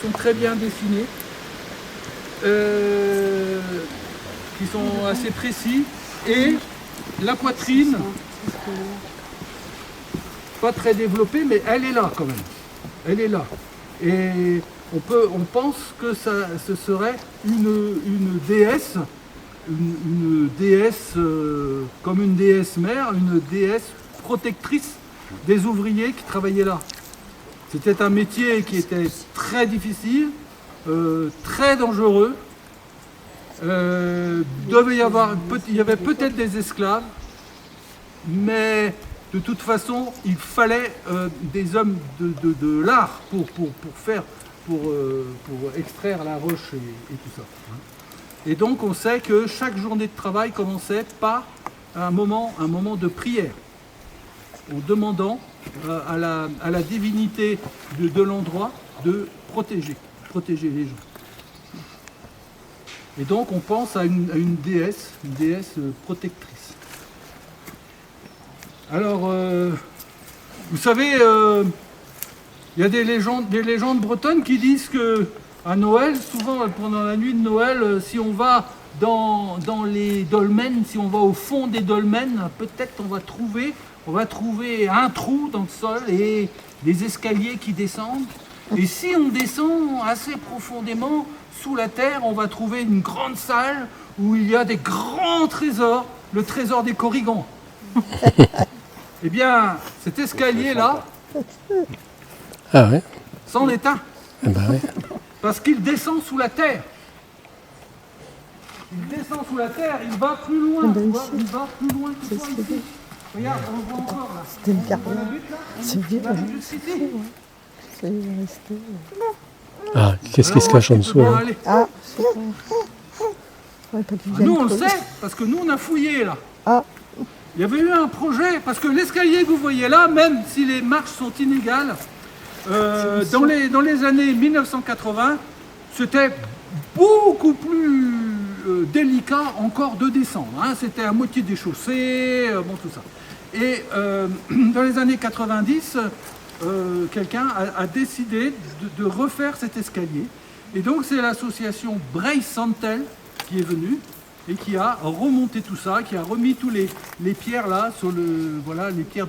sont très bien dessinés, qui sont assez précis, et la poitrine, pas très développée, mais elle est là quand même. Elle est là. Et on pense que ce serait une déesse, une déesse comme une déesse mère, une déesse protectrice des ouvriers qui travaillaient là. C'était un métier qui était très difficile, très dangereux. Il y avait peut-être des esclaves, mais de toute façon, il fallait des hommes de l'art pour extraire la roche et tout ça. Et donc, on sait que chaque journée de travail commençait par un moment de prière, en demandant à la divinité de l'endroit de protéger les gens. Et donc, on pense à une déesse protectrice. Alors, vous savez, il y a des légendes bretonnes qui disent que à Noël, souvent pendant la nuit de Noël, si on va dans les dolmens, si on va au fond des dolmens, peut-être on va trouver un trou dans le sol et des escaliers qui descendent. Et si on descend assez profondément sous la terre, on va trouver une grande salle où il y a des grands trésors, le trésor des Corrigans. Eh bien, cet escalier-là, s'en éteint. Parce qu'il descend sous la terre. Il descend sous la terre, il va plus loin. Il va plus loin que toi ici. Regarde, on voit encore là. C'était une carte. C'est bien. Ah, qu'est-ce qui se cache en dessous là? Nous, on le sait, parce que nous, on a fouillé là. Il y avait eu un projet, parce que l'escalier que vous voyez là, même si les marches sont inégales, dans les années 1980, c'était beaucoup plus délicat encore de descendre. Hein. C'était à moitié des chaussées, tout ça. Et dans les années 90, quelqu'un a décidé de refaire cet escalier. Et donc c'est l'association Brace Santel qui est venue et qui a remonté tout ça, qui a remis tous les pierres là, sur les pierres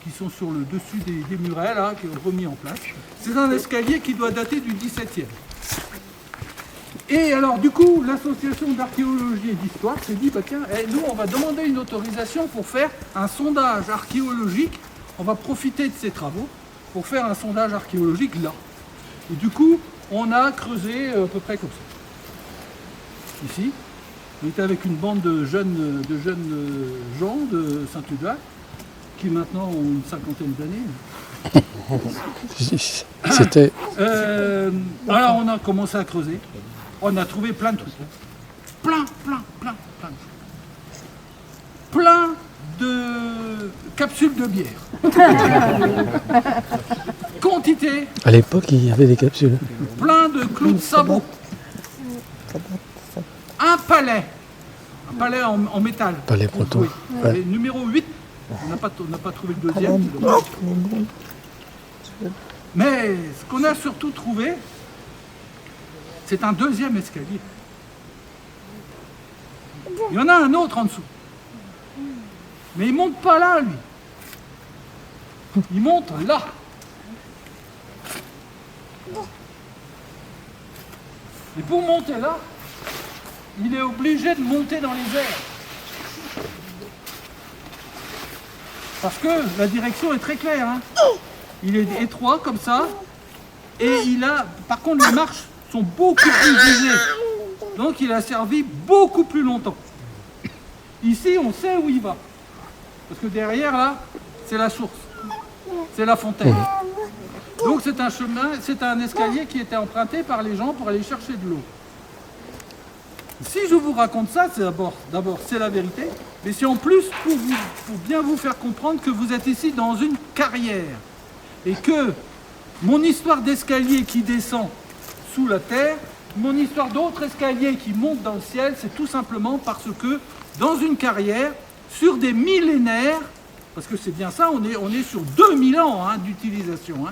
qui sont sur le dessus des murets là, qui ont remis en place. C'est un escalier qui doit dater du XVIIe. Et alors du coup, l'association d'archéologie et d'histoire s'est dit, tiens, nous on va demander une autorisation pour faire un sondage archéologique. On va profiter de ces travaux pour faire un sondage archéologique là. Et du coup, on a creusé à peu près comme ça. Ici, on était avec une bande de jeunes gens de Saint-Udois qui maintenant ont une cinquantaine d'années. C'était... alors on a commencé à creuser. On a trouvé plein de trucs. Plein de capsules de bière. Quantité. À l'époque, il y avait des capsules. Plein de clous de sabot. Un palais en métal. Palais breton. Ouais. Numéro 8. On n'a pas trouvé le deuxième. Mais ce qu'on a surtout trouvé, c'est un deuxième escalier. Il y en a un autre en dessous. Mais il ne monte pas là, lui. Il monte là. Et pour monter là, il est obligé de monter dans les airs. Parce que la direction est très claire. Hein. Il est étroit comme ça. Et par contre, les marches sont beaucoup plus usées. Donc il a servi beaucoup plus longtemps. Ici, on sait où il va. Parce que derrière, là, c'est la source. C'est la fontaine. Donc c'est un chemin, c'est un escalier qui était emprunté par les gens pour aller chercher de l'eau. Si je vous raconte ça, c'est d'abord c'est la vérité, mais c'est en plus pour bien vous faire comprendre que vous êtes ici dans une carrière. Et que mon histoire d'escalier qui descend sous la terre, mon histoire d'autres escaliers qui montent dans le ciel, c'est tout simplement parce que dans une carrière, sur des millénaires, parce que c'est bien ça, on est sur 2000 ans d'utilisation,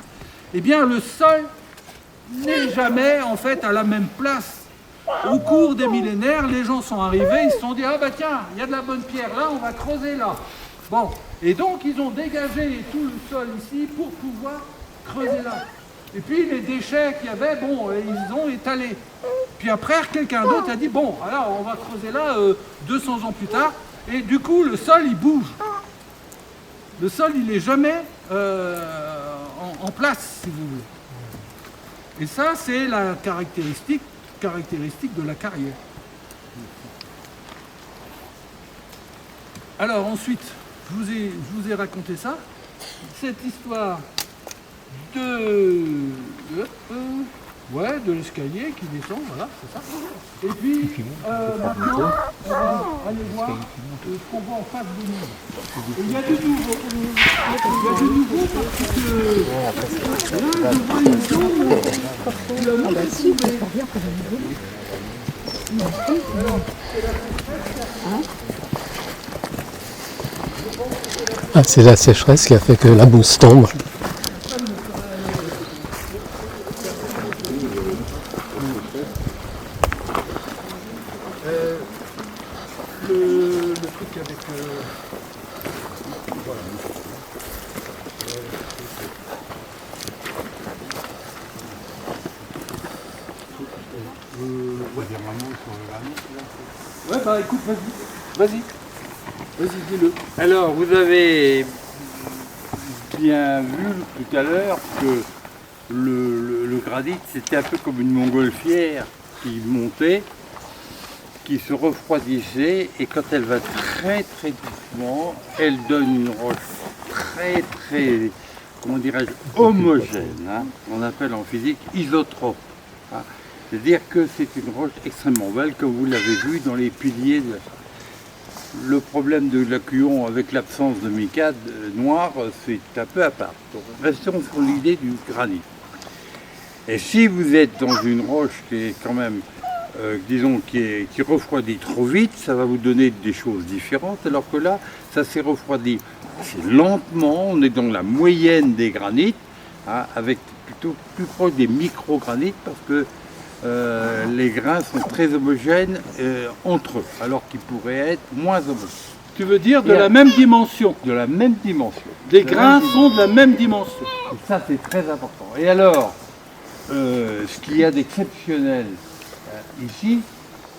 eh bien le sol n'est jamais en fait à la même place. Au cours des millénaires, les gens sont arrivés, ils se sont dit, ah bah tiens, il y a de la bonne pierre là, on va creuser là. Bon, et donc ils ont dégagé tout le sol ici pour pouvoir creuser là. Et puis les déchets qu'il y avait, bon, ils ont étalé. Puis après, quelqu'un d'autre a dit, bon, alors on va creuser là 200 ans plus tard, et du coup le sol il bouge. Le sol il n'est jamais en place, si vous voulez. Et ça, c'est la caractéristique de la carrière. Alors ensuite, je vous ai raconté ça, cette histoire de l'escalier qui descend, voilà, c'est ça. Et puis maintenant, on va aller voir ce qu'on voit en face de nous. Et il y a du nouveau. Il y a du nouveau parce que là, je vois une zone où la montre est soulevée. Ah, c'est la sécheresse qui a fait que la mousse tombe. Le truc avec... voilà. Ouais, bah écoute, vas-y, dis-le. Alors, vous avez bien vu tout à l'heure que le granit, c'était un peu comme une montgolfière qui montait, qui se refroidissait, et quand elle va très très doucement, elle donne une roche très très, comment dirais-je, homogène, hein. On appelle en physique isotrope, hein. C'est-à-dire que c'est une roche extrêmement belle, comme vous l'avez vu dans les piliers. Le problème de l'acuon avec l'absence de mica noir, c'est un peu à part. Donc, restons sur l'idée du granit. Et si vous êtes dans une roche qui est quand même, disons, qui refroidit trop vite, ça va vous donner des choses différentes, alors que là, ça s'est refroidi assez lentement. On est dans la moyenne des granites, hein, avec plutôt plus proche des microgranites, parce que les grains sont très homogènes entre eux, alors qu'ils pourraient être moins homogènes. Tu veux dire de la même dimension. De la même dimension. Les grains sont de la même dimension. Et ça, c'est très important. Et alors, ce qu'il y a d'exceptionnel ici,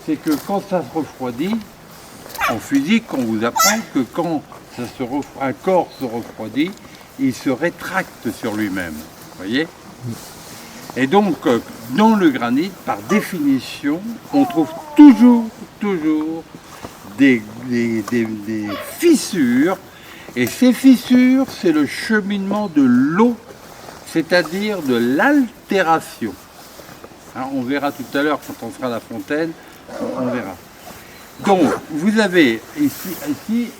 c'est que quand ça se refroidit, en physique, on vous apprend que quand un corps se refroidit, il se rétracte sur lui-même. Vous voyez ? Et donc, dans le granit, par définition, on trouve toujours des fissures. Et ces fissures, c'est le cheminement de l'eau, c'est-à-dire de l'altération. Hein, on verra tout à l'heure, quand on fera la fontaine, on verra. Donc, vous avez ici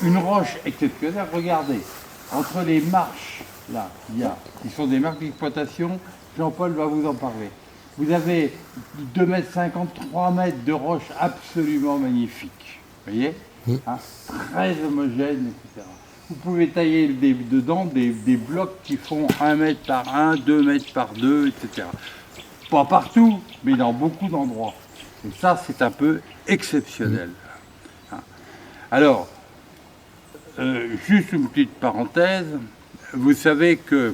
une roche exceptionnelle. Regardez, entre les marches, là, qui sont des marques d'exploitation, Jean-Paul va vous en parler. Vous avez 2,50 m, 3 mètres de roche absolument magnifique. Vous voyez, hein, très homogène, etc. Vous pouvez tailler dedans des blocs qui font 1 mètre par 1, 2 mètres par 2, etc. Pas partout, mais dans beaucoup d'endroits. Et ça, c'est un peu exceptionnel. Hein. Alors, juste une petite parenthèse. Vous savez que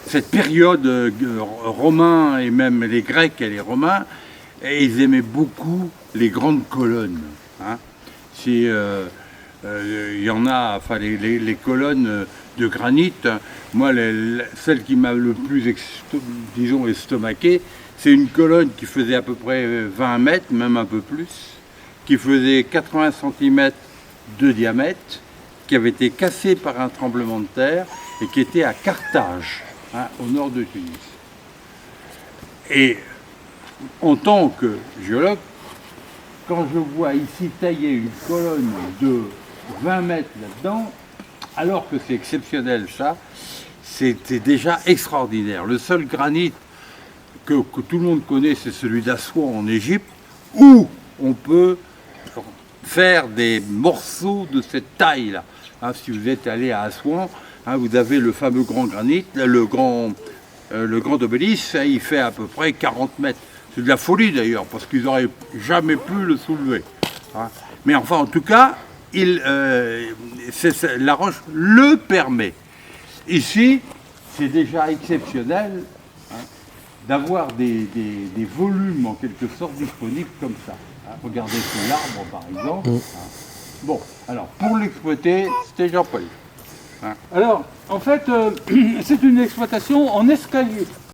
cette période romain et même les Grecs et les Romains, ils aimaient beaucoup les grandes colonnes. Hein. Il y en a, enfin les colonnes de granit, moi celle qui m'a le plus disons estomaqué, c'est une colonne qui faisait à peu près 20 mètres, même un peu plus, qui faisait 80 cm de diamètre, qui avait été cassé par un tremblement de terre et qui était à Carthage, hein, au nord de Tunis. Et en tant que géologue, quand je vois ici tailler une colonne de 20 mètres là-dedans, alors que c'est exceptionnel ça, c'était déjà extraordinaire. Le seul granit que tout le monde connaît, c'est celui d'Assouan en Égypte, où on peut faire des morceaux de cette taille-là. Hein, si vous êtes allé à Assouan, Hein, vous avez le fameux grand granit, le grand obélisque, ça, il fait à peu près 40 mètres. C'est de la folie d'ailleurs, parce qu'ils n'auraient jamais pu le soulever. Hein. Mais enfin, en tout cas, la roche le permet. Ici, c'est déjà exceptionnel, hein, d'avoir des volumes en quelque sorte disponibles comme ça. Hein. Regardez ce l'arbre par exemple. Hein. Bon, alors pour l'exploiter, c'était Jean-Paul. Hein. Alors, en fait, c'est une exploitation en escalier.